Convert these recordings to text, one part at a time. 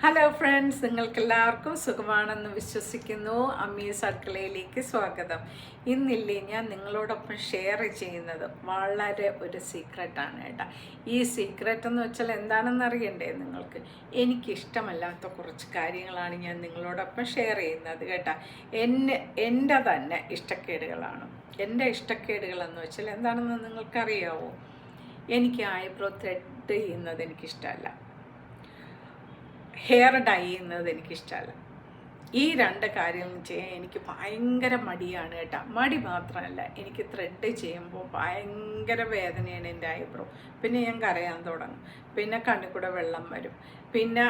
Hello friends, നിങ്ങൾക്കെല്ലാവർക്കും സുഖമാണെന്ന് വിശ്വസിക്കുന്നു. അമ്മീസ് അടുക്കളയിലേക്ക് സ്വാഗതം. ഇന്നില്ലേ ഞാൻ നിങ്ങളോടൊപ്പം ഷെയർ ചെയ്യുന്നത് വളരെ ഒരു സീക്രട്ടാണ് കേട്ടോ. ഈ സീക്രട്ട് എന്ന് വെച്ചാൽ എന്താണെന്ന് അറിയണ്ടേ നിങ്ങൾക്ക്? എനിക്കിഷ്ടമല്ലാത്ത കുറച്ച് കാര്യങ്ങളാണ് ഞാൻ നിങ്ങളോടൊപ്പം ഷെയർ ചെയ്യുന്നത് കേട്ടോ. എൻ്റെ തന്നെ ഇഷ്ടക്കേടുകളാണ്. എൻ്റെ ഇഷ്ടക്കേടുകളെന്ന് വെച്ചാൽ എന്താണെന്ന് നിങ്ങൾക്കറിയാവോ? എനിക്ക് ഐബ്രോ ത്രെഡ് ചെയ്യുന്നത് എനിക്കിഷ്ടമല്ല, ഹെയർ ഡൈ ചെയ്യുന്നത് എനിക്കിഷ്ടമല്ല. ഈ രണ്ട് കാര്യങ്ങളും ചെയ്യാൻ എനിക്ക് ഭയങ്കര മടിയാണ് കേട്ടോ. മടി മാത്രമല്ല, എനിക്ക് ത്രെഡ് ചെയ്യുമ്പോൾ ഭയങ്കര വേദനയാണ് എൻ്റെ ഐബ്രോ. പിന്നെ ഞാൻ കരയാൻ തുടങ്ങും, പിന്നെ കണ്ണിൽ കൂടെ വെള്ളം വരും, പിന്നെ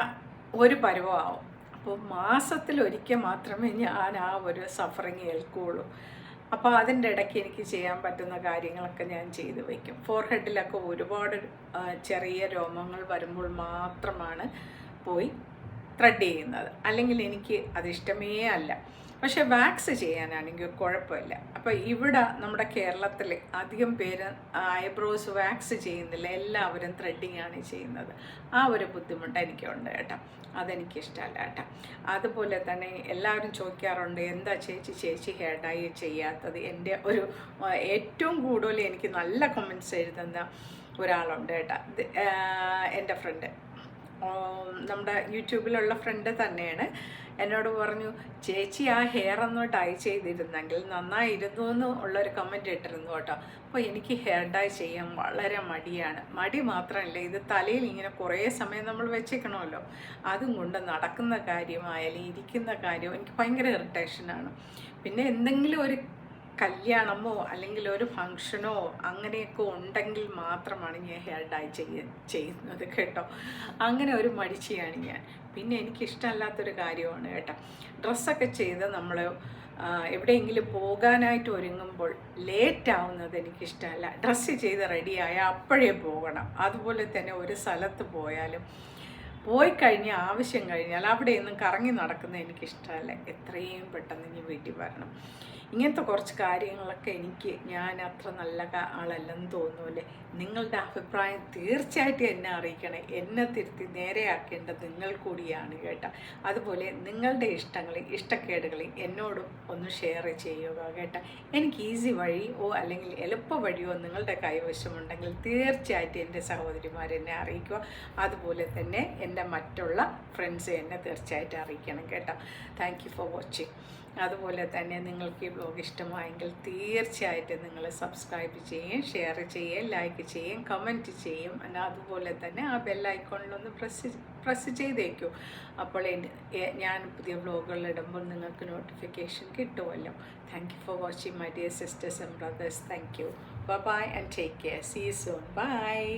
ഒരു പരുവമാവും. അപ്പോൾ മാസത്തിലൊരിക്കൽ മാത്രമേ ഞാൻ ആ ഒരു സഫറിങ് ഏൽക്കുകയുള്ളൂ. അപ്പോൾ അതിൻ്റെ ഇടയ്ക്ക് എനിക്ക് ചെയ്യാൻ പറ്റുന്ന കാര്യങ്ങളൊക്കെ ഞാൻ ചെയ്തു വയ്ക്കും. ഫോർഹെഡിലൊക്കെ ഒരുപാട് ചെറിയ രോമങ്ങൾ വരുമ്പോൾ മാത്രമാണ് പോയി ത്രെഡ് ചെയ്യുന്നത്, അല്ലെങ്കിൽ എനിക്ക് അതിഷ്ടമേ അല്ല. പക്ഷേ വാക്സ് ചെയ്യാനാണെങ്കിൽ കുഴപ്പമില്ല. അപ്പോൾ ഇവിടെ നമ്മുടെ കേരളത്തിൽ അധികം പേര് ഐബ്രോസ് വാക്സ് ചെയ്യുന്നില്ല, എല്ലാവരും ത്രെഡിങ് ആണ് ചെയ്യുന്നത്. ആ ഒരു ബുദ്ധിമുട്ട് എനിക്കുണ്ട് കേട്ടോ, അതെനിക്കിഷ്ടമല്ല കേട്ടോ. അതുപോലെ തന്നെ എല്ലാവരും ചോദിക്കാറുണ്ട്, എന്താ ചേച്ചി ഹെയർ ഡൈ ചെയ്യാത്തത്? എൻ്റെ ഒരു ഏറ്റവും കൂടുതൽ എനിക്ക് നല്ല കമൻറ്റ്സ് എഴുതുന്ന ഒരാളുണ്ട് കേട്ടോ, എൻ്റെ ഫ്രണ്ട്, നമ്മുടെ യൂട്യൂബിലുള്ള ഫ്രണ്ട് തന്നെയാണ്. എന്നോട് പറഞ്ഞു, ചേച്ചി ആ ഹെയർ ഒന്ന് ഡൈ ചെയ്തിരുന്നെങ്കിൽ നന്നായിരുന്നു എന്ന് ഉള്ളൊരു കമൻറ്റ് ഇട്ടിരുന്നു കേട്ടോ. അപ്പോൾ എനിക്ക് ഹെയർ ഡൈ ചെയ്യാൻ വളരെ മടിയാണ്. മടി മാത്രമല്ല, ഇത് തലയിൽ ഇങ്ങനെ കുറേ സമയം നമ്മൾ വെച്ചേക്കണമല്ലോ, അതും കൊണ്ട് നടക്കുന്ന കാര്യമായാലും ഇരിക്കുന്ന കാര്യവും എനിക്ക് ഭയങ്കര ഇറിറ്റേഷനാണ്. പിന്നെ എന്തെങ്കിലും ഒരു കല്യാണമോ അല്ലെങ്കിൽ ഒരു ഫങ്ഷനോ അങ്ങനെയൊക്കെ ഉണ്ടെങ്കിൽ മാത്രമാണ് ഞാൻ ഹെയർ ഡൈ ചെയ്യുന്നത് കേട്ടോ. അങ്ങനെ ഒരു മടിച്ചിയാണ് ഞാൻ. പിന്നെ എനിക്കിഷ്ടമല്ലാത്തൊരു കാര്യമാണ് കേട്ടോ, ഡ്രസ്സൊക്കെ ചെയ്ത് നമ്മൾ എവിടെയെങ്കിലും പോകാനായിട്ട് ഒരുങ്ങുമ്പോൾ ലേറ്റ് ആവുന്നത് എനിക്കിഷ്ടമല്ല. ഡ്രസ്സ് ചെയ്ത് റെഡിയായാൽ അപ്പോഴേ പോകണം. അതുപോലെ തന്നെ ഒരു സ്ഥലത്ത് പോയാലും പോയി കഴിഞ്ഞാൽ ആവശ്യം കഴിഞ്ഞാൽ അവിടെ ഒന്നും കറങ്ങി നടക്കുന്നത് എനിക്കിഷ്ടമല്ല. എത്രയും പെട്ടെന്ന് ഇനി വീട്ടിൽ വരണം. ഇങ്ങനത്തെ കുറച്ച് കാര്യങ്ങളൊക്കെ ഞാൻ അത്ര നല്ല ആളല്ലെന്ന് തോന്നുമല്ലേ? നിങ്ങളുടെ അഭിപ്രായം തീർച്ചയായിട്ടും എന്നെ അറിയിക്കണേ. എന്നെ തിരുത്തി നേരെയാക്കേണ്ടത് നിങ്ങൾ കൂടിയാണ് കേട്ടോ. അതുപോലെ നിങ്ങളുടെ ഇഷ്ടക്കേടുകളെയും എന്നോടും ഒന്ന് ഷെയർ ചെയ്യുക കേട്ടോ. എനിക്ക് ഈസി വഴിയോ അല്ലെങ്കിൽ എളുപ്പ വഴിയോ നിങ്ങളുടെ കൈവശമുണ്ടെങ്കിൽ തീർച്ചയായിട്ടും എൻ്റെ സഹോദരിമാരെന്നെ അറിയിക്കുക. അതുപോലെ തന്നെ എൻ്റെ മറ്റുള്ള ഫ്രണ്ട്സ് എന്നെ തീർച്ചയായിട്ടും അറിയിക്കണം കേട്ടോ. Thank you for watching. അതുപോലെ തന്നെ നിങ്ങൾക്ക് ഈ വ്ലോഗ് ഇഷ്ടമായെങ്കിൽ തീർച്ചയായിട്ടും നിങ്ങൾ സബ്സ്ക്രൈബ് ചെയ്യും, ഷെയർ ചെയ്യും, ലൈക്ക് ചെയ്യും, കമൻറ്റ് ചെയ്യും. അതുപോലെ തന്നെ ആ ബെല്ലൈക്കോണിലൊന്ന് പ്രസ് ചെയ്തേക്കൂ. അപ്പോൾ ഞാൻ പുതിയ വ്ലോഗുകൾ ഇടുമ്പോൾ നിങ്ങൾക്ക് നോട്ടിഫിക്കേഷൻ കിട്ടുമല്ലോ. Thank you for watching my dear sisters and brothers. Thank you. Bye-bye and take care. See you soon. Bye.